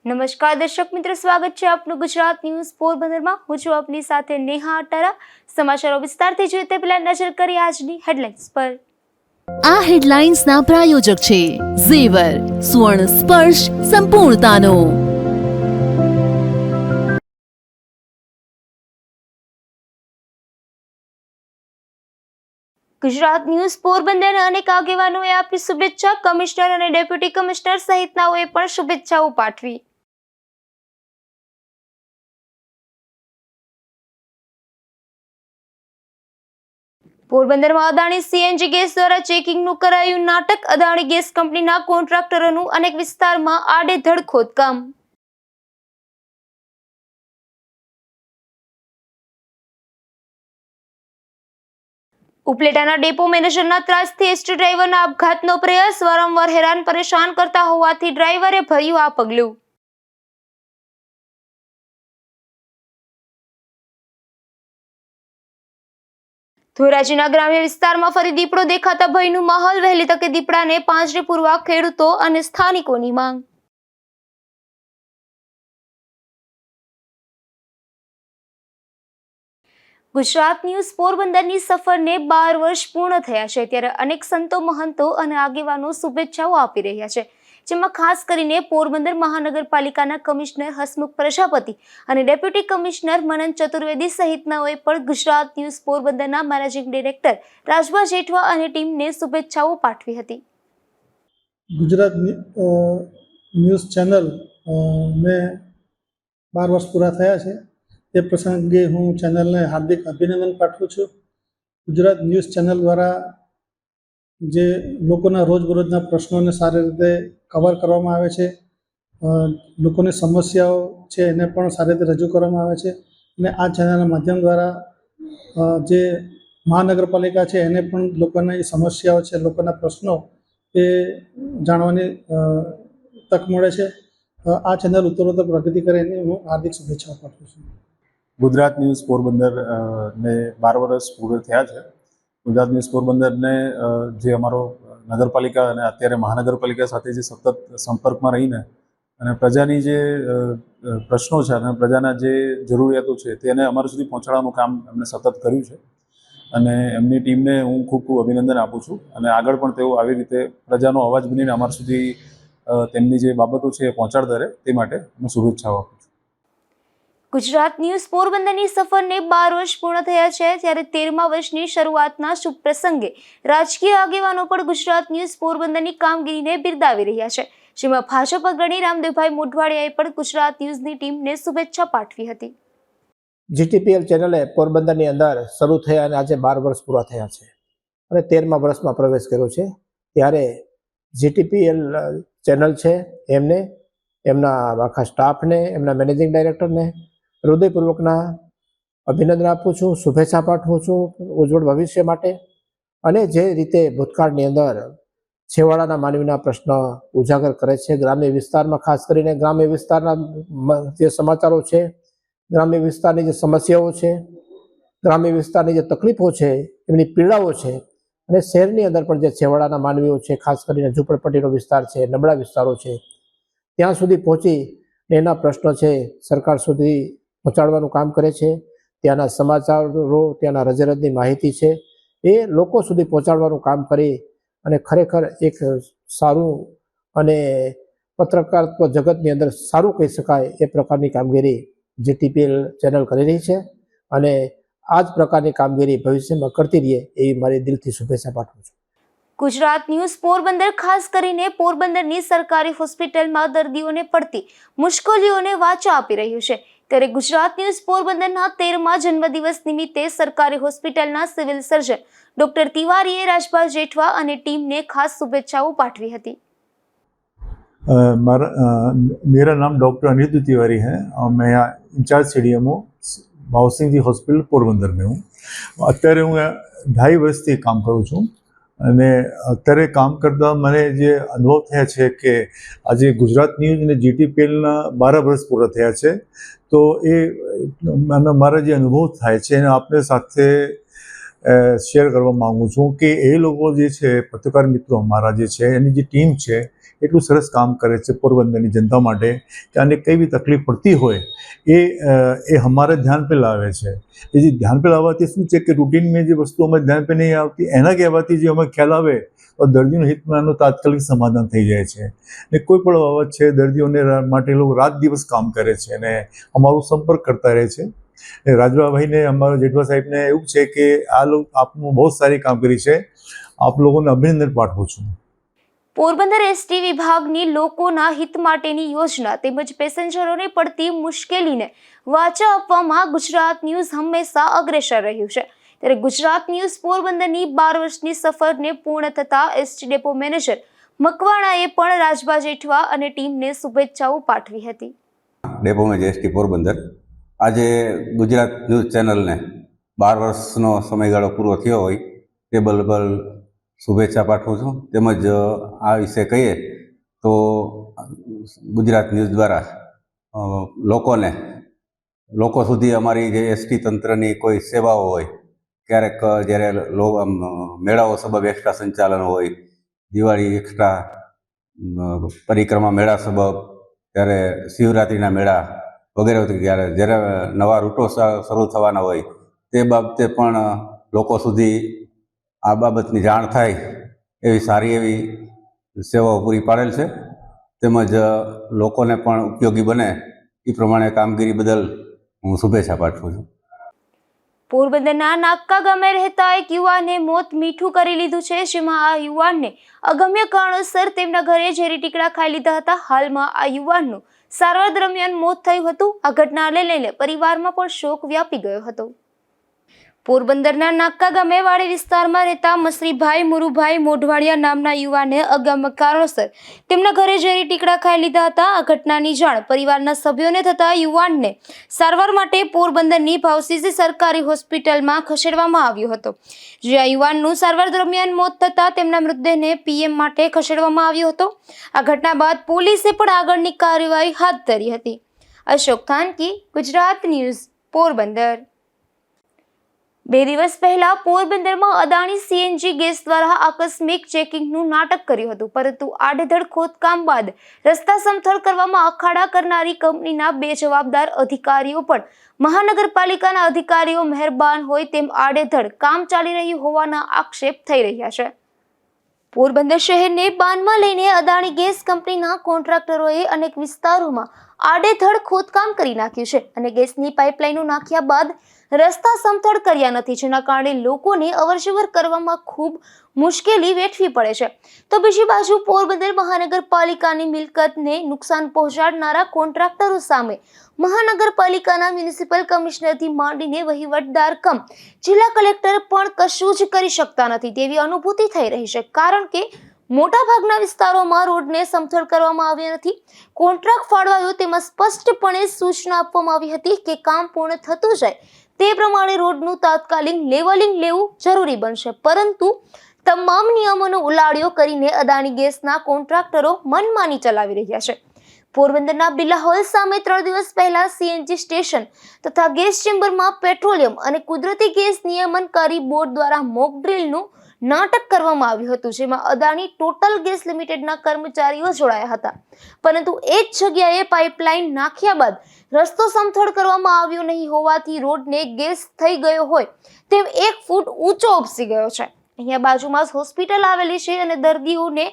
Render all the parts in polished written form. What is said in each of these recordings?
નમસ્કાર દર્શક મિત્રો, સ્વાગત છે આપનું ગુજરાત ન્યૂઝ પોરબંદરમાં। હું છું આપની સાથે નેહા અટારા। સમાચારો વિસ્તારથી જોઈએ તે પહેલા નજર કરીએ આજની હેડલાઇન્સ પર। આ હેડલાઇન્સના પ્રાયોજક છે ઝેવર, સુવર્ણ સ્પર્શ સંપૂર્ણતાનો। ગુજરાત ન્યૂઝ પોરબંદરના અનેક આગેવાનોએ આપી શુભેચ્છા। કમિશનર અને ડેપ્યુટી કમિશનર સહિતનાઓએ પણ શુભેચ્છાઓ પાઠવી। પોરબંદરમાં અદાણી સીએનજી ગેસ દ્વારા ચેકિંગનું કરાયું નાટક। અદાણી ગેસ કંપનીના કોન્ટ્રાક્ટરોનું અનેક વિસ્તારમાં આડેધડ ખોદકામ। ઉપલેટાના ડેપો મેનેજરના ત્રાસથી એસટી ડ્રાઈવરના આપઘાતનો પ્રયાસ। વારંવાર હેરાન પરેશાન કરતા હોવાથી ડ્રાઈવરે ભર્યું આ પગલું। ધોરાજીના ગ્રામ્ય વિસ્તારમાં ફરી દીપડો દેખાતા ભયનું માહોલ। વહેલી તકે દીપડાને પાંજરે પૂરવા ખેડૂતો અને સ્થાનિકોની માંગ। ગુજરાત ન્યૂઝ પોરબંદરની સફરને 12 વર્ષ પૂર્ણ થયા છે, ત્યારે અનેક સંતો, મહંતો અને આગેવાનો શુભેચ્છાઓ આપી રહ્યા છે, જેમાં ખાસ કરીને પોરબંદર મહાનગરપાલિકાના કમિશનર હસમુખ પ્રજાપતિ અને ડેપ્યુટી કમિશનર મનન ચતુર્વેદી સહિતનાઓએ પણ ગુજરાત ન્યૂઝ પોરબંદરના મેનેજિંગ ડિરેક્ટર રાજભા જેઠવા અને ટીમને શુભેચ્છાઓ પાઠવી હતી। ગુજરાત ન્યૂઝ ચેનલ ને 12 વર્ષ પૂરા થયા છે, તે પ્રસંગે હું ચેનલને હાર્દિક અભિનંદન પાઠવું છું। ગુજરાત ન્યૂઝ ચેનલ દ્વારા જે લોકોના રોજબરોજના પ્રશ્નોને સારી રીતે કવર કરવામાં આવે છે, લોકોની સમસ્યાઓ છે એને પણ સારી રીતે રજૂ કરવામાં આવે છે, અને આ ચેનલના માધ્યમ દ્વારા જે મહાનગરપાલિકા છે એને પણ લોકોની સમસ્યાઓ છે, લોકોના પ્રશ્નો એ જાણવાની તક મળે છે। આ ચેનલ ઉત્તરોત્તર પ્રગતિ કરે એની હું હાર્દિક શુભેચ્છાઓ પાઠવું છું। ગુજરાત ન્યૂઝ પોરબંદર ને 12 વર્ષ પૂર્ણ થયા છે। ગુજરાત ન્યૂઝ પોરબંદરને જે અમારો નગરપાલિકા અને અત્યારે મહાનગરપાલિકા સાથે જે સતત સંપર્કમાં રહીને અને પ્રજાની જે પ્રશ્નો છે અને પ્રજાના જે જરૂરિયાતો છે તેને અમારા સુધી પહોંચાડવાનું કામ એમણે સતત કર્યું છે, અને એમની ટીમને હું ખૂબ ખૂબ અભિનંદન આપું છું, અને આગળ પણ તેઓ આવી રીતે પ્રજાનો અવાજ બનીને અમારા સુધી તેમની જે બાબતો છે એ પહોંચાડતા રહે તે માટે હું શુભેચ્છાઓ આપું છું। ગુજરાત ન્યૂઝ પોરબંદરની સફરને 12 વર્ષ પૂર્ણ થયા છે, ત્યારે 13મા વર્ષની શરૂઆતના શુભ પ્રસંગે રાજકીય આગેવાનો પણ ગુજરાત ન્યૂઝ પોરબંદરની કામગીરીને બિરદાવી રહ્યા છે, જેમાં ભાજપ અગ્રણી રામદેવભાઈ મોઢવાડિયાએ પણ ગુજરાત ન્યૂઝની ટીમને શુભેચ્છા પાઠવી હતી। જીટીપીએલ ચેનલે પોરબંદરની અંદર શરૂ થયા અને આજે 12 વર્ષ પૂરા થયા છે અને 13મા વર્ષમાં પ્રવેશ કર્યો છે, ત્યારે જીટીપીએલ ચેનલ છે એમને, એમના આખા સ્ટાફને, એમના મેનેજિંગ ડાયરેક્ટરને હૃદયપૂર્વકના અભિનંદન આપું છું, શુભેચ્છા પાઠવું છું ઉજ્જવળ ભવિષ્ય માટે। અને જે રીતે ભૂતકાળની અંદર છેવાડાના માનવીના પ્રશ્ન ઉજાગર કરે છે, ગ્રામ્ય વિસ્તારમાં ખાસ કરીને ગ્રામ્ય વિસ્તારના જે સમાચારો છે, ગ્રામ્ય વિસ્તારની જે સમસ્યાઓ છે, ગ્રામ્ય વિસ્તારની જે તકલીફો છે, એમની પીડાઓ છે, અને શહેરની અંદર પણ જે છેવાડાના માનવીઓ છે, ખાસ કરીને ઝૂંપડપટ્ટીનો વિસ્તાર છે, નબળા વિસ્તારો છે, ત્યાં સુધી પહોંચી એના પ્રશ્નો છે સરકાર સુધી પહોંચાડવાનું કામ કરે છે। ત્યાંના સમાચારો, ત્યાંના રજેરજની માહિતી છે એ લોકો સુધી પહોંચાડવાનું કામ કરી અને ખરેખર એક સારું અને પત્રકારત્વ જગતની અંદર સારું કહી શકાય એ પ્રકારની કામગીરી જીટીપીએલ ચેનલ કરી રહી છે, અને આ જ પ્રકારની કામગીરી ભવિષ્યમાં કરતી રહે એવી મારી દિલથી શુભેચ્છા પાઠવું છું। ગુજરાત ન્યૂઝ પોરબંદર ખાસ કરીને પોરબંદરની સરકારી હોસ્પિટલમાં દર્દીઓને પડતી મુશ્કેલીઓને વાચા આપી રહ્યું છે, ત્યારે ગુજરાત ન્યૂઝ પોરબંદરના 13મા જન્મદિવસ નિમિત્તે સરકારી હોસ્પિટલના સિવિલ સર્જન ડોક્ટર તિવારીએ રાજભા જેઠવા અને ટીમને ખાસ શુભેચ્છાઓ પાઠવી હતી। मेरा नाम डॉक्टर अनिरुद्ध तिवारी है और मैं यहाँ इंचार्ज CDMO भावसिंह जी हॉस्पिटल पोरबंदर में हूँ। અત્યારે હું 2.5 વર્ષથી કામ કરું છું, અને અત્યારે કામ કરતા મને જે અનુભવ થયા છે કે આજે ગુજરાત ન્યૂઝ અને જીટીપીએલના 12 વર્ષ પૂરા થયા છે, તો એ મારા જે અનુભવ થાય છે એને આપણે સાથે શેર કરવા માગું છું કે એ લોકો જે છે પત્રકાર મિત્રો અમારા જે છે એની જે ટીમ છે એટલું સરસ કામ કરે છે પોરબંદરની જનતા માટે કે આને કઈ બી તકલીફ પડતી હોય એ અમારે ધ્યાન પર લાવે છે. એ જે ધ્યાન પર લાવવાથી શું છે કે રૂટીનમાં જે વસ્તુ અમે ધ્યાન પર નહીં આવતી એના કહેવાથી જે અમે ખ્યાલ આવે તો દર્દીનું હિતમાં એનું તાત્કાલિક સમાધાન થઈ જાય છે. ને કોઈ પણ બાબત છે દર્દીઓને માટે લોકો રાત દિવસ કામ કરે છે અને અમારો સંપર્ક કરતા રહે છે. રાજભાભાઈને અમારા જેઠવા સાહેબને એવું છે કે આ લોકો આપનું બહુ સારી કામગીરી છે, આપ લોકોને અભિનંદન પાઠવું છું. પોરબંદર એસટી વિભાગની લોકોના હિત માટેની યોજના તેમજ પેસેન્જરોને પડતી મુશ્કેલીને વાચા આપવામાં ગુજરાત ન્યૂઝ હંમેશા અગ્રેસર રહ્યું છે. ત્યારે ગુજરાત ન્યૂઝ પોરબંદરની 12 વર્ષની સફરને પૂર્ણ થતા એસટી ડેપો મેનેજર મકવાણાએ પણ રાજભા જેઠવા અને ટીમને શુભેચ્છાઓ પાઠવી હતી. ડેપો મેનેજર એસટી પોરબંદર આજે ગુજરાત ન્યૂઝ ચેનલને 12 વર્ષનો સમયગાળો પૂરો થયો હોય તે બદલ શુભેચ્છા પાઠવું છું. તેમજ આ વિશે કહીએ તો ગુજરાત ન્યૂઝ દ્વારા લોકો સુધી અમારી જે એસટી તંત્રની કોઈ સેવાઓ હોય, ક્યારેક જ્યારે મેળાઓ સબબ એક્સ્ટ્રા સંચાલન હોય, દિવાળી એક્સ્ટ્રા પરિક્રમા મેળા સબબ, ત્યારે શિવરાત્રિના મેળા વગેરે જ્યારે નવા રૂટો શરૂ થવાના હોય તે બાબતે પણ લોકો સુધી આ બાબતની જાણ થાય એવી સારી એવી સેવાઓ પૂરી પાડેલ છે. તેમજ લોકોને પણ ઉપયોગી બને એ પ્રમાણે કામગીરી બદલ હું શુભેચ્છા પાઠવું છું. પોરબંદરના નાક્કા ગામે રહેતા એક યુવાને મોત મીઠું કરી લીધું છે, જેમાં આ યુવાનને અગમ્ય કારણોસર તેમના ઘરે ઝેરી ટીકડા ખાઈ લીધા હતા. હાલમાં આ યુવાનનું સારવાર દરમિયાન મોત થયું હતું. આ ઘટનાને લઈને પરિવારમાં પણ શોક વ્યાપી ગયો હતો. પોરબંદરના નાક્કા ગામે વાડી વિસ્તારમાં રહેતા મસરીભાઈ મુરુભાઈ મોઢવાડિયા નામના યુવાને અગમ્ય કારણોસર તેમના ઘરે ઝેરી ટીકડા ખાઈ લીધા હતા. આ ઘટનાની જાણ પરિવારના સભ્યોને થતા યુવાનને સારવાર માટે પોરબંદરની ભાવસીસી સરકારી હોસ્પિટલમાં ખસેડવામાં આવ્યો હતો. જે આ યુવાનનું સારવાર દરમિયાન મોત થતા તેમના મૃતદેહને પીએમ માટે ખસેડવામાં આવ્યો હતો. આ ઘટના બાદ પોલીસે પણ આગળની કાર્યવાહી હાથ ધરી હતી. અશોક થાનકી, ગુજરાત ન્યૂઝ, પોરબંદર. 2 દિવસ પહેલા પોરબંદરમાં અદાણી સીએનજી ગેસ દ્વારા આકસ્મિક ચેકિંગનું નાટક કર્યું હતું, પરંતુ આડેધડ ખોદકામ બાદ રસ્તા સમથળ કરવામાં અખાડા કરનારી કંપનીના 2 જવાબદાર અધિકારીઓ પણ મહાનગરપાલિકાના અધિકારીઓ મહેરબાન હોય તેમ આડેધડ કામ ચાલી રહ્યું હોવાના આક્ષેપ થઈ રહ્યા છે. પોરબંદર શહેરને બાનમાં લઈને અદાણી ગેસ કંપનીના કોન્ટ્રાક્ટરોએ અનેક વિસ્તારોમાં આડેધડ ખોદકામ કરી નાખ્યું છે અને ગેસની પાઇપલાઇનો નાખ્યા બાદ રસ્તા સમથળ કર્યા નથી, જેના કારણે લોકોને અવરજવર કરવામાં ખૂબ મુશ્કેલી વેઠવી પડે છે. તો બીજી બાજુ પોરબંદર મહાનગરપાલિકાની મિલકતને નુકસાન પહોંચાડનારા કોન્ટ્રાક્ટરો સામે મહાનગરપાલિકાના મ્યુનિસિપલ કમિશનરથી માંડીને વહીવટદાર કમ જિલ્લા કલેક્ટર પણ કશું જ કરી શકતા નથી તેવી અનુભૂતિ થઈ રહી છે. કારણ કે મોટાભાગના વિસ્તારોમાં રોડને સમથળ કરવામાં આવ્યા નથી. કોન્ટ્રાક્ટ ફાળવાયો તેમાં સ્પષ્ટપણે સૂચના આપવામાં આવી હતી કે કામ પૂર્ણ થતું જાય તે પ્રમાણે રોડનું તાત્કાલિક લેવલિંગ લેવું જરૂરી બનશે, પરંતુ તમામ નિયમોનો ઉલાળ્યો કરીને અદાણી ગેસના કોન્ટ્રાક્ટરો મનમાની ચલાવી રહ્યા છે. પોરબંદરના બિરલા હોલ સામે 3 દિવસ પહેલા સીએનજી સ્ટેશન તથા ગેસ ચેમ્બરમાં પેટ્રોલિયમ અને કુદરતી ગેસ નિયમનકારી બોર્ડ દ્વારા મોક ડ્રીલનું નાટક કરવામાં આવ્યું હતું, જેમાં અદાણી ટોટલ ગેસ લિમિટેડના કર્મચારીઓ જોડાયા હતા. પરંતુ એ જ જગ્યાએ પાઇપલાઇન નાખ્યા બાદ રસ્તો સમથળ કરવામાં આવ્યો નહીં હોવાથી રોડને ગેસ થઈ ગયો હોય તેમ 1 ફૂટ ઊંચો ઉપસી ગયો છે. અહીંયા બાજુમાં જ હોસ્પિટલ આવેલી છે અને દર્દીઓને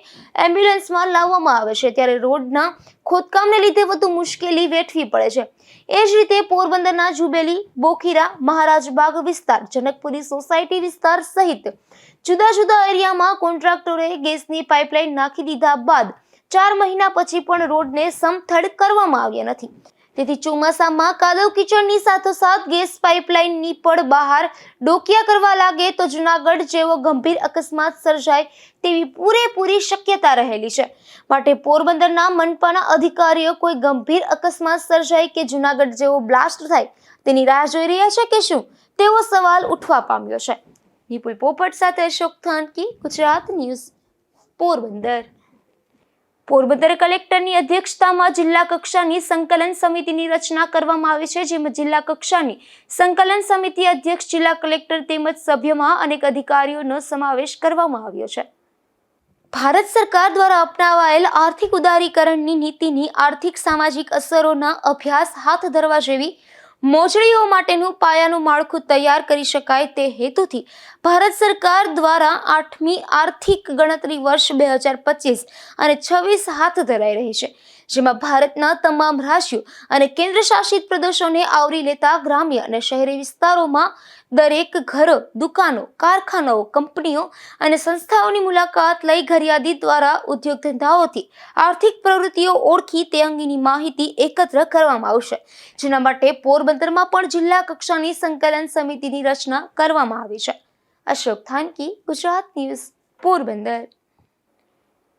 એમ્બ્યુલન્સમાં લાવવામાં આવે છે, ત્યારે રોડના ખોદકામને લીધે વધુ મુશ્કેલી વેઠવી પડે છે. એ જ રીતે પોરબંદરના જુબેલી, બોખીરા, મહારાજબાગ વિસ્તાર, જનકપુરી સોસાયટી વિસ્તાર સહિત જુદા જુદા એરિયામાં કોન્ટ્રાક્ટરોએ ગેસની પાઇપલાઇન નાખી દીધા બાદ 4 મહિના પછી પણ રોડને સમથળ કરવામાં આવ્યા નથી. તેથી ચોમાસામાં કાદવ કીચડની સાથોસાથ ગેસ પાઇપલાઇનની પણ બહાર ડોકિયા કરવા લાગે તો જૂનાગઢ જેવો ગંભીર અકસ્માત સર્જાય તેવી પૂરેપૂરી શક્યતા રહેલી છે. માટે પોરબંદરના મનપાના અધિકારીઓ કોઈ ગંભીર અકસ્માત સર્જાય કે જૂનાગઢ જેવો બ્લાસ્ટ થાય તેની રાહ જોઈ રહ્યા છે કે શું તેવો સવાલ ઉઠવા પામ્યો છે. નિપુલ પોપટ સાથે અશોક થાનકી, ગુજરાત ન્યૂઝ, પોરબંદર. પોરબંદર કલેક્ટરની અધ્યક્ષતામાં જિલ્લા કક્ષાની સંકલન સમિતિની રચના કરવામાં આવી છે, જેમાં જિલ્લા કક્ષાની સંકલન સમિતિ અધ્યક્ષ જિલ્લા કલેક્ટર તેમજ સભ્યમાં અનેક અધિકારીઓનો સમાવેશ કરવામાં આવ્યો છે. ભારત સરકાર દ્વારા અપનાવાયેલ આર્થિક ઉદારીકરણની નીતિની આર્થિક સામાજિક અસરોના અભ્યાસ હાથ ધરવા જેવી મોજણીઓ માટેનું પાયાનું માળખું તૈયાર કરી શકાય તે હેતુથી ભારત સરકાર દ્વારા 8મી આર્થિક ગણતરી વર્ષ 2025 અને 26 હાથ ધરાઈ રહી છે, જેમાં ભારતના તમામ રાજ્યો અને કેન્દ્રશાસિત પ્રદેશોને આવરી લેતા ગ્રામ્ય અને શહેરી વિસ્તારોમાં દરેક ઘરો, દુકાનો, કારખાનાઓ, કંપનીઓ અને સંસ્થાઓની મુલાકાત લઈ ઘરયાદી દ્વારા ઉદ્યોગ ધંધાઓથી આર્થિક પ્રવૃત્તિઓ ઓળખી તે અંગેની માહિતી એકત્ર કરવામાં આવશે, જેના માટે પોરબંદરમાં પણ જિલ્લા કક્ષાની સંકલન સમિતિની રચના કરવામાં આવી છે. અશોક થાનકી, ગુજરાત ન્યૂઝ, પોરબંદર.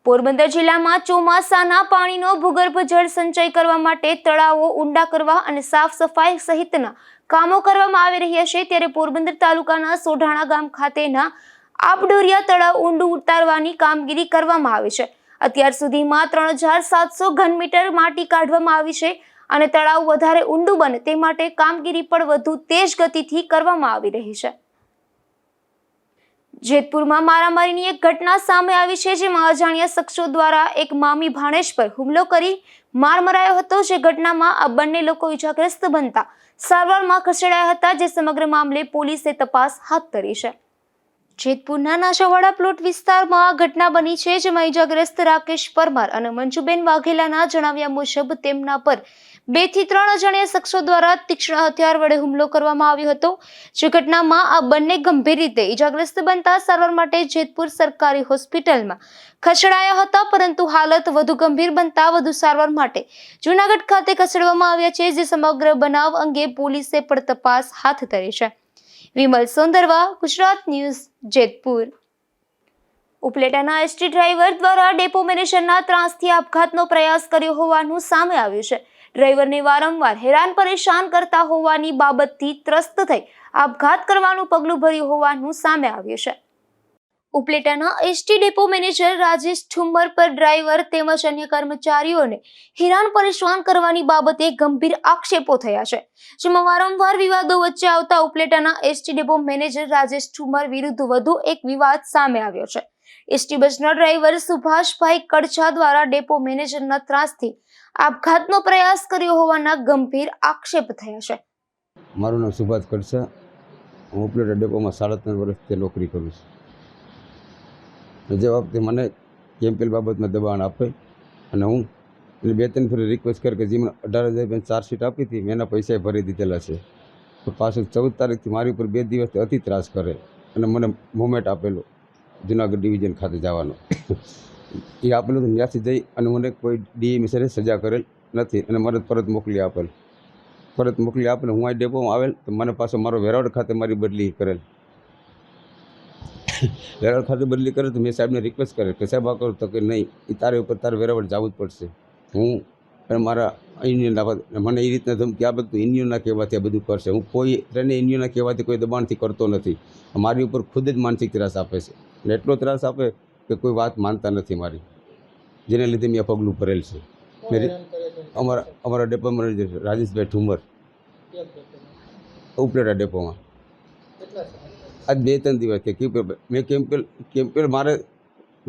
પોરબંદર જિલ્લામાં ચોમાસાના પાણીનો ભૂગર્ભ જળ સંચય કરવા માટે તળાવો ઊંડા કરવા અને સાફ સફાઈ સહિતના કામો કરવામાં આવી રહ્યા છે, ત્યારે પોરબંદર તાલુકાના સોઢાણા ગામ ખાતેના આપડોરિયા તળાવ ઊંડું ઉતારવાની કામગીરી કરવામાં આવી છે. અત્યાર સુધીમાં 3700 ઘનમીટર માટી કાઢવામાં આવી છે અને તળાવ વધારે ઊંડું બને તે માટે કામગીરી પણ વધુ તેજ ગતિથી કરવામાં આવી રહી છે. જેતપુરમાં મારામારીની એક ઘટના સામે આવી છે, જેમાં અજાણ્યા શખ્સો દ્વારા એક મામી ભાણેજ પર હુમલો કરી માર મરાયો હતો. જે ઘટનામાં આ બંને લોકો ઇજાગ્રસ્ત બનતા સારવારમાં ખસેડાયા હતા, જે સમગ્ર મામલે પોલીસે તપાસ હાથ ધરી છે. જેતપુરના નાશાવાડા પ્લોટ વિસ્તારમાં આ ઘટના બની છે, જેમાં ઇજાગ્રસ્ત રાકેશ પરમાર અને મંજુબેન વાઘેલાના જણાવ્યા મુજબ તેમના પર 2 થી 3 અજાણ્યા શખ્સો દ્વારા તીક્ષ્ણ હથિયાર વડે હુમલો કરવામાં આવ્યો હતો. જે ઘટનામાં આ બંને ગંભીર રીતે ઇજાગ્રસ્ત બનતા સારવાર માટે જેતપુર સરકારી હોસ્પિટલમાં ખસેડાયા હતા, પરંતુ હાલત વધુ ગંભીર બનતા વધુ સારવાર માટે જૂનાગઢ ખાતે ખસેડવામાં આવ્યા છે, જે સમગ્ર બનાવ અંગે પોલીસે પણ તપાસ હાથ ધરી છે. વિમલ સોંદરવા, ગુજરાત ન્યૂઝ, જેતપુર. ઉપલેટાના એસટી ડ્રાઈવર દ્વારા ડેપો મેનેજરના ત્રાસથી આપઘાતનો પ્રયાસ કર્યો હોવાનું સામે આવ્યું છે. ડ્રાઈવરને વારંવાર હેરાન પરેશાન કરતા હોવાની બાબતથી ત્રસ્ત થઈ આપઘાત કરવાનું પગલું ભર્યું હોવાનું સામે આવ્યું છે. ઉપલેટાના ST depot manager Rajesh Thummar પર ડ્રાઈવર તેમજ અન્ય કર્મચારીઓને હેરાન પરેશાન કરવાની બાબતે ગંભીર આક્ષેપો થયા છે, જેમાં વારંવાર વિવાદો વચ્ચે આવતા ઉપલેટાના ST depot manager Rajesh Thummar વિરુદ્ધ વધુ એક વિવાદ સામે આવ્યો છે. એસટી બસના ડ્રાઈવર સુભાષભાઈ કડછા દ્વારા ડેપો મેનેજરના ત્રાસથી આપઘાતનો પ્રયાસ કર્યો હોવાના ગંભીર આક્ષેપ થયા છે. મારું નામ સુભાષ કડછા, હું ઉપલેટા ડેપોમાં 3.5 વર્ષથી નોકરી કરું છું. જે વખતે મને કેમ્પેલ બાબતમાં દબાણ આપે અને હું એટલે 2-3 ફરી રિક્વેસ્ટ કરી કે જે મને 18,000 ચાર્જશીટ આપી હતી મેં એના પૈસા ભરી દીધેલા છે, તો પાછું 14 તારીખથી મારી ઉપર 2 દિવસથી અતિ ત્રાસ કરે અને મને મોમેન્ટ આપેલો જુનાગઢ ડિવિઝન ખાતે જવાનો. એ આપેલું તો ત્યાંથી જઈ અને મને કોઈ ડીએમ સરે સજા કરેલ નથી અને મને પરત મોકલી આપેલ. પરત મોકલી આપેલ હું આ ડેપોમાં આવેલ તો મને પાછો મારો વેરાવળ ખાતે મારી બદલી કરેલ. વેરાવળ ખાતે બદલી કરે તો મેં સાહેબને રિક્વેસ્ટ કરે કે સાહેબ આ કરું તો કે નહીં, એ તારે ઉપર તારે વેરાવળ જવું જ પડશે. હું અને મારા યુનિયન મને એ રીતના ધમકી આપે તો યુનિયનના કહેવાથી આ બધું કરશે. હું કોઈ ટ્રેને યુનિયનના કહેવાથી કોઈ દબાણથી કરતો નથી. મારી ઉપર ખુદ જ માનસિક ત્રાસ આપે છે અને એટલો ત્રાસ આપે કે કોઈ વાત માનતા નથી મારી, જેને લીધે મેં આ પગલું ભરેલ છે. અમારા ડેપો મેનેજર રાજેશભાઈ ઠુમ્મર ઉપલેટા ડેપોમાં આજ 2-3 દિવસથી મેં કેમ્પેલ મારે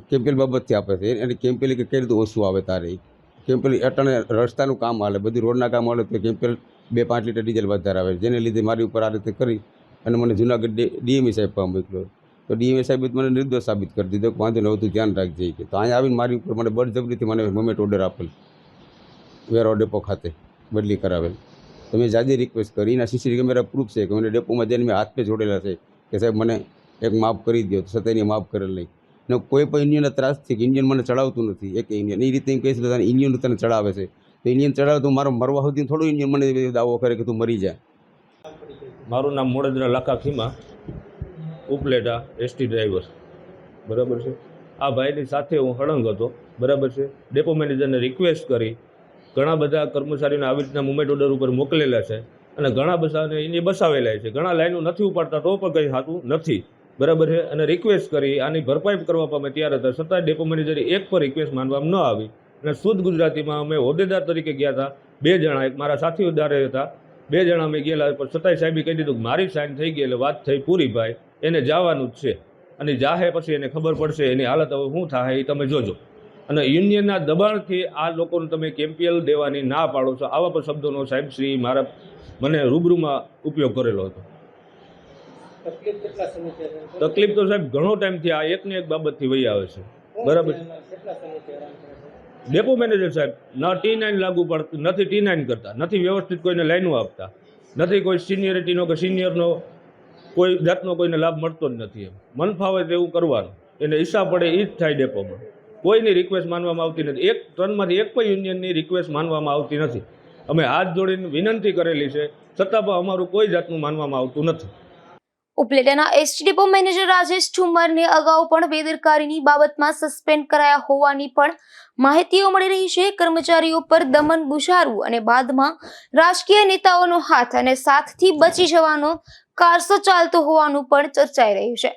કેમ્પેલ બાબતથી આપે છે અને કેમ્પેલ કે કઈ રીતે ઓછું આવે તારે કેમ્પેલ અટાણે રસ્તાનું કામ હાલે, બધી રોડના કામ હાલે તો કેમ્પેલ 2-5 લીટર ડીઝલ વધારે આવે, જેને લીધે મારી ઉપર આ રીતે કરી અને મને જુનાગઢ ડીએમએ સાહેબ પર મોકલ્યો. તો ડીએમએ સાહેબે મને નિર્દોષ સાબિત કરી દીધો કે વાંધો ન વધુ ધ્યાન રાખજે કે. તો અહીંયા આવીને મારી ઉપર મને બળજબરીથી મને મોમેન્ટ ઓર્ડર આપેલ, વેરાવળ ડેપો ખાતે બદલી કરાવેલ. તો મેં જાજી રિક્વેસ્ટ કરી, એના સીસીટીવી કેમેરા પ્રૂફ છે કે મને ડેપોમાં જઈને મેં હાથ પે જોડેલા છે કે સાહેબ મને એક માફ કરી દો, તો છતાંય માફ કરેલ નહીં. ને કોઈ પણ ઇન્ડિયનના ત્રાસથી કે ઇન્ડિયન મને ચડાવતું નથી, એક ઇન્ડિયન એ રીતે એમ કહે છે તો ઇન્ડિયન તને ચડાવે છે, તો ઇન્ડિયન ચડાવે તો મારો મરવા સુધી થોડું ઇન્ડિયન મને દાવો કરે કે તું મરી જાય. મારું નામ મોડેદરા લાખા ખીમા, ઉપલેટા એસટી ડ્રાઈવર, બરાબર છે. આ ભાઈની સાથે હું હળંગ હતો, બરાબર છે. ડેપો મેનેજરને રિક્વેસ્ટ કરી ઘણા બધા કર્મચારીને આવી રીતના મુમેન્ટ ઓર્ડર ઉપર મોકલેલા છે અને ઘણા બધાને એને બસાવેલા છે. ઘણા લાઈનો નથી ઉપાડતા તો પણ કંઈ થતું નથી, બરાબર છે. અને રિક્વેસ્ટ કરી આની ભરપાઈ કરવા પામે ત્યારે હતા, છતાં ડેપો મેનેજરે એક પર રિક્વેસ્ટ માનવામાં ન આવી અને શુદ્ધ ગુજરાતીમાં અમે હોદ્દેદાર તરીકે ગયા હતા 2 જણા, એક મારા સાથીદારે હતા, 2 જણા અમે ગયેલા, પણ છતાંય સાહેબે કહી દીધું કે મારી સાઈન થઈ ગઈ એટલે વાત થઈ પૂરી ભાઈ, એને જવાનું જ છે અને જાહે પછી એને ખબર પડશે એની હાલત હવે શું થાય એ તમે જોજો. અને યુનિયનના દબાણથી આ લોકોને તમે કેમ્પિયલ દેવાની ના પાડો છો, આવા પણ શબ્દોનો સાહેબ શ્રી મને રૂબરૂમાં ઉપયોગ કરેલો હતો. તકલીફ તો સાહેબ ઘણો ટાઈમથી આ એકની એક બાબતથી વહી આવે છે. બરાબર. ડેપો મેનેજર સાહેબ T9 લાગુ પડતું નથી, T9 કરતા નથી, વ્યવસ્થિત કોઈને લાઈનો આપતા નથી, કોઈ સિનિયરિટીનો કે સિનિયરનો કોઈ જાતનો કોઈને લાભ મળતો જ નથી. એમ મન ફાવે તેવું કરવાનું, એને હિસાબ પડે એ જ થાય. ડેપોમાં કોઈની રિક્વેસ્ટ માનવામાં આવતી નથી, એક ટર્નમાંથી એક પણ યુનિયનની રિક્વેસ્ટ માનવામાં આવતી નથી. અમે હાથ જોડીને વિનંતી કરેલી છે, છતાં પણ અમારું કોઈ જાતનું માનવામાં આવતું નથી. ઉપલેટાના એસટી ડેપો મેનેજર રાજેશ ઠુમ્મરને અગાઉ પણ બેદરકારીની બાબતમાં સસ્પેન્ડ કરાયા હોવાની પણ માહિતીઓ મળી રહી છે. કર્મચારીઓ પર દમન ગુજારવું અને બાદમાં રાજકીય નેતાઓનો હાથ અને સાથથી બચી જવાનો કારસો ચાલતો હોવાનું પણ ચર્ચાઈ રહ્યું છે.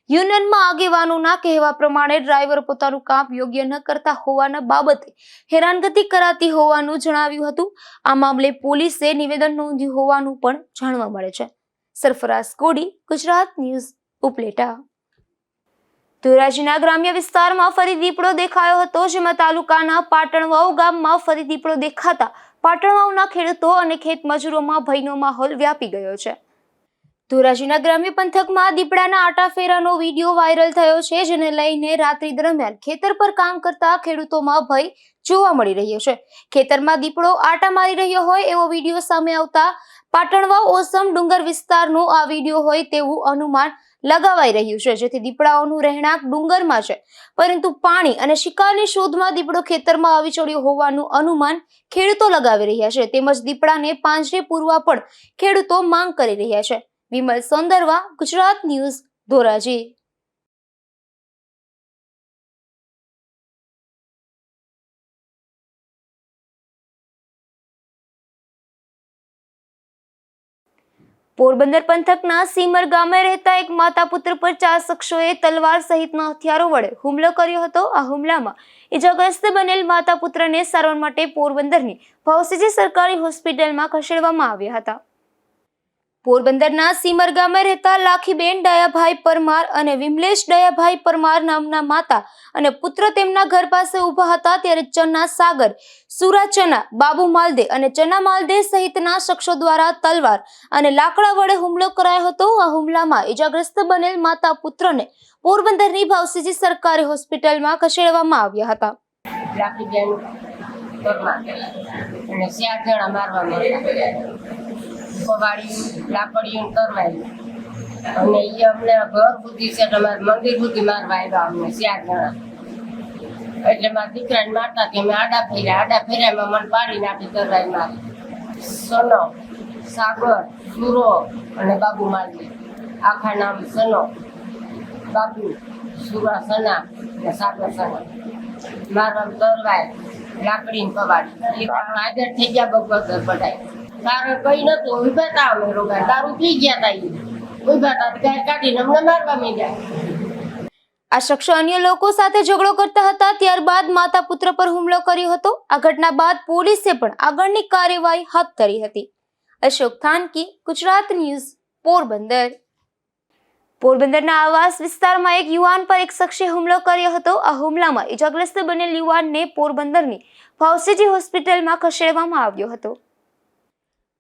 યુનિયનમાં આગેવાનોના કહેવા પ્રમાણે ડ્રાઈવર પોતાનું કામ યોગ્ય ન કરતા હોવાના બાબતે હેરાનગતિ કરાતી હોવાનું જણાવ્યું હતું. આ મામલે પોલીસે નિવેદન નોંધ્યું હોવાનું પણ જાણવા મળે છે. સરફરાઝ કોડી, ગુજરાત ન્યૂઝ, ઉપલેટા. ધોરાજીના ગ્રામ્ય વિસ્તારમાં ફરી દીપડો દેખાયો હતો, જેમાં તાલુકાના પાટણવાવ ગામમાં ફરી દીપડો દેખાતા પાટણવાવના ખેડૂતો અને ખેતમજૂરોમાં ભયનો માહોલ વ્યાપી ગયો છે. ધોરાજીના ગ્રામ્ય પંથકમાં દીપડાના આટાફેરાનો વિડીયો વાયરલ થયો છે, જેને લઈને રાત્રિ દરમિયાન ખેતર પર કામ કરતા ખેડૂતોમાં ભય જોવા મળી રહ્યો છે. ખેતરમાં દીપડો આટા મારી રહ્યો હોય એવો વિડીયો સામે આવતા પાટણવાવ ઓસમ ડુંગર વિસ્તારનો આ વિડીયો હોય તેવું અનુમાન લગાવાઈ રહ્યું છે, જેથી દીપડાઓનું રહેણાંક ડુંગરમાં છે, પરંતુ પાણી અને શિકારની શોધમાં દીપડો ખેતરમાં આવી ચડ્યો હોવાનું અનુમાન ખેડૂતો લગાવી રહ્યા છે. તેમજ દીપડાને પાંજરે પૂરવા પણ ખેડૂતો માંગ કરી રહ્યા છે. વિમલ સોંદરવા, ગુજરાત ન્યૂઝ, ધોરાજી. પોરબંદર પંથકના સીમર ગામે રહેતા એક માતા પુત્ર પર 4 શખ્સોએ તલવાર સહિતના હથિયારો વડે હુમલો કર્યો હતો. આ હુમલામાં ઇજાગ્રસ્ત બનેલ માતા પુત્રને સારવાર માટે પોરબંદરની ભાવસીજી સરકારી હોસ્પિટલમાં ખસેડવામાં આવ્યા હતા. પોરબંદરના સીમર ગામે રહેતા લાખીબેન ડાયાભાઈ પરમાર અને વિમલેશ ડાયાભાઈ પરમાર નામના માતા અને પુત્ર તેમના ઘર પાસે ઊભા હતા, ત્યારે ચના સાગર, સુરા ચના, બાબુ માલદે અને ચના માલદે સહિતના શખ્સો દ્વારા તલવાર અને લાકડા વડે હુમલો કરાયો હતો. આ હુમલામાં ઇજાગ્રસ્ત બનેલ માતા પુત્રને પોરબંદરની ભાવસીજી સરકારી હોસ્પિટલમાં ખસેડવામાં આવ્યા હતા. લાખીબેન પરમાર અને 4 જણા મારવામાં આવ્યા, કવાડિયું લાકડીયું કરવાયું, અને એ અમને ઘર સુધી છે, તમારે મંદિર સુધી મારવા આવ્યા અમને 4 જણા. એટલે મારા દીકરાને મારતા કે અમે આડા ફેર્યામાં મને પાડી નાખી કરવાય મારી. સનો, સાગર, સુરો અને બાબુ માલજી, આખા નામ સનો, બાબુ, સુરા સના અને સાગર સના. મારવામાં કરવાય લાકડીને કવાડી. એ હાજર થઈ ગયા બગવદર બધાય. કારણ કઈ નતું, ઉભા હતા અમે રોગા, દારૂ પી ગયા હતા, ઉભા હતા ગાય કાઢીને અમને મારવા માંડ્યા. આ શખ્સો અન્ય લોકો સાથે ઝઘડો કરતા હતા, ત્યારબાદ માતા પુત્ર પર હુમલો કર્યો હતો. આ ઘટના બાદ પોલીસે પણ આગળની કાર્યવાહી હાથ ધરી હતી. અશોક થાનકી, ગુજરાત ન્યૂઝ, પોરબંદર. પોરબંદરના આવાસ વિસ્તારમાં એક યુવાન પર એક શખ્સે હુમલો કર્યો હતો. આ હુમલામાં ઇજાગ્રસ્ત બનેલ યુવાનને પોરબંદરની ભાવસીજી હોસ્પિટલમાં ખસેડવામાં આવ્યો હતો.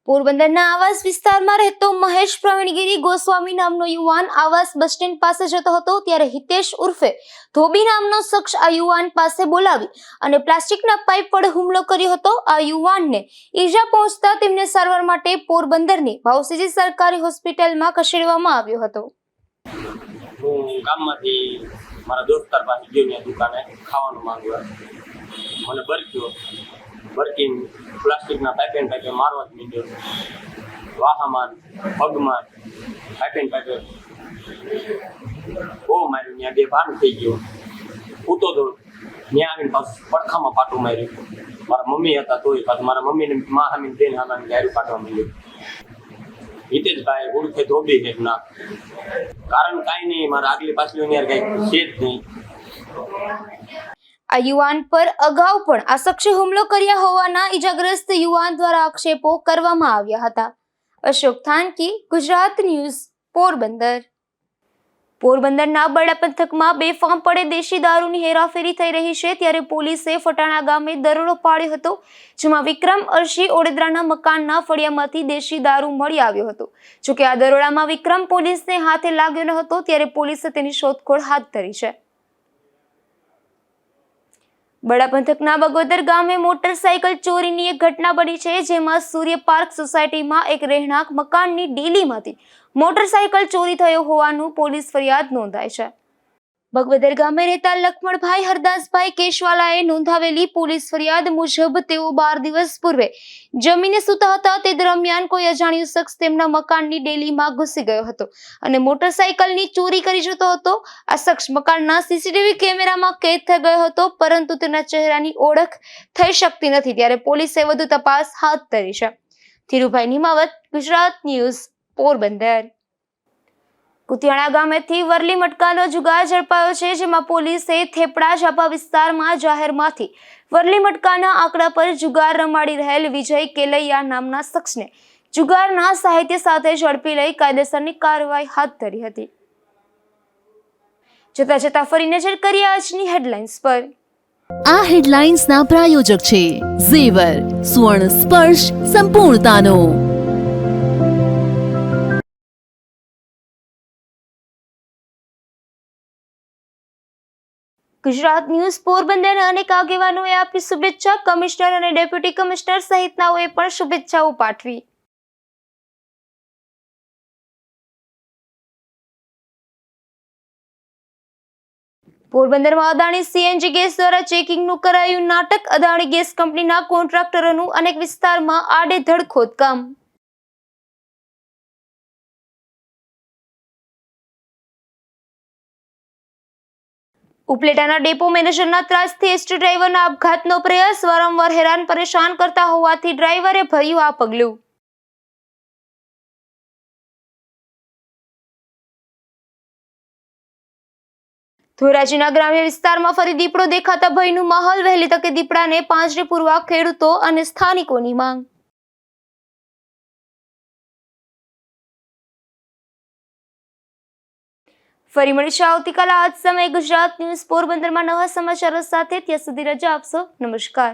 પોરબંદરના આવાસ વિસ્તારમાં રહેતો મહેશ પ્રવીણગીરી ગોસ્વામી નામનો યુવાન આવાસ બસ સ્ટેન્ડ પાસે જતો હતો, ત્યારે હિતેશ ઉર્ફે ધોબી નામનો શખ્સ આ યુવાન પાસે બોલાવી અને પ્લાસ્ટિકના પાઇપ વડે હુમલો કર્યો હતો. આ યુવાનને ઈજા પહોંચતા તેમને સારવાર માટે પોરબંદરની ભાવસીજી સરકારી હોસ્પિટલમાં ખસેડવામાં આવ્યો હતો. હું ગામમાંથી મારા દોસ્તાર પાસે ગયો, ત્યાં દુકાને ખાવાનું માંગવા મને બરકીને પ્લાસ્ટિકના પાઇપે મારવા જ માંડ્યો. વાહામાં, પગમાં પાઇપે બહુ માર્યું. ત્યાં 2 ભાન થઈ ગયો. ઉતો તો ત્યાં આવીને પાછું પડખામાં પાટું માર્યું. મારા મમ્મી હતા તોય પાછું મારા મમ્મીને મા સામીને બેન હાલાને ગાયરું કાઢવા માંડ્યું. હિતેશભાઈ ઉર્ફે ધોબી છે ના, કારણ કાંઈ નહીં, મારા આગલી પાછલી યાર કંઈક છે જ નહીં. આ યુવાન પર અગાઉ પણ આ શખ્સે હુમલો કર્યા હોવાના ઈજાગ્રસ્ત યુવાન દ્વારા આક્ષેપો કરવામાં આવ્યા હતા. અશોક થાનકી, ગુજરાત ન્યૂઝ, પોરબંદર. પોરબંદરના બરડા પંથકમાં બેફામપણે દેશી દારૂની હેરાફેરી થઈ રહી છે, ત્યારે પોલીસે ફટાણા ગામે દરોડો પાડ્યો હતો, જેમાં વિક્રમ અરશી ઓડેદરાના મકાનના ફળિયામાંથી દેશી દારૂ મળી આવ્યો હતો. જોકે આ દરોડામાં વિક્રમ પોલીસને હાથે લાગ્યો ન હતો, ત્યારે પોલીસે તેની શોધખોળ હાથ ધરી છે. બરડા પંથકના બગોદર ગામે મોટરસાયકલ ચોરીની એક ઘટના બની છે, જેમાં સૂર્ય પાર્ક સોસાયટીમાં એક રહેણાંક મકાનની ડેલીમાંથી મોટરસાયકલ ચોરી થયો હોવાનું પોલીસ ફરિયાદ નોંધાઈ છે. બગોદર ગામે રહેતા લક્ષ્મણભાઈ હરદાસભાઈ કેશવાલાએ નોંધાવેલી પોલીસ ફરિયાદ મુજબ તેઓ 12 દિવસ પૂર્વે જમીને સૂતા હતા, તે દરમિયાન કોઈ અજાણ્યો શખ્સ તેમના મકાનની ડેલીમાં ઘૂસી ગયો હતો અને મોટરસાયકલની ચોરી કરી જતો હતો. આ શખ્સ મકાનના સીસીટીવી કેમેરામાં કેદ થઈ ગયો હતો, પરંતુ તેના ચહેરાની ઓળખ થઈ શકતી નથી, ત્યારે પોલીસે વધુ તપાસ હાથ ધરી છે. ધીરુભાઈ નિમાવત, ગુજરાત ન્યૂઝ, પોરબંદર. કુતિયાણા ગામેથી વરલી મટકાનો જુગાર ઝડપાયો છે, જેમાં પોલીસે થેપડા ઝાપા વિસ્તારમાં જાહેરમાંથી વરલી મટકાના આંકડા પર જુગાર રમાડી રહેલ વિજય કેલૈયા નામના શખ્સને જુગારના સાહિત્ય સાથે ઝડપી લઈ કાયદેસરની કાર્યવાહી હાથ ધરી હતી. જતા ફરી નજર કરીએ આજની હેડલાઇન્સ પર. આ હેડલાઇન્સના પ્રાયોજક છે ઝેવર, સુવર્ણ સ્પર્શ સંપૂર્ણતાનો. ગુજરાત ન્યૂઝ પોરબંદરના અનેક આગેવાનોએ આપી શુભેચ્છા. કમિશનર અને ડેપ્યુટી કમિશનર સહિતનાઓએ પણ શુભેચ્છાઓ પાઠવી. પોરબંદરમાં અદાણી સીએનજી ગેસ દ્વારા ચેકિંગનું કરાયું નાટક. અદાણી ગેસ કંપનીના કોન્ટ્રાક્ટરોનું અનેક વિસ્તારમાં આડેધડ ખોદકામ. ઉપલેટાના ડેપો મેનેજરના ત્રાસથી એસટી ડ્રાઈવરના આપઘાતનો પ્રયાસ. વારંવાર હેરાન પરેશાન કરતા હોવાથી ડ્રાઈવરે ભર્યું આ પગલું. ધોરાજીના ગ્રામ્ય વિસ્તારમાં ફરી દીપડો દેખાતા ભયનું માહોલ. વહેલી તકે દીપડાને પાંજરે પૂરવા ખેડૂતો અને સ્થાનિકોની માંગ. ફરી મળીશું આવતીકાલે આ જ સમયે ગુજરાત ન્યૂઝ પોરબંદરમાં નવા સમાચારો સાથે. ત્યાં સુધી રજા આપશો. નમસ્કાર.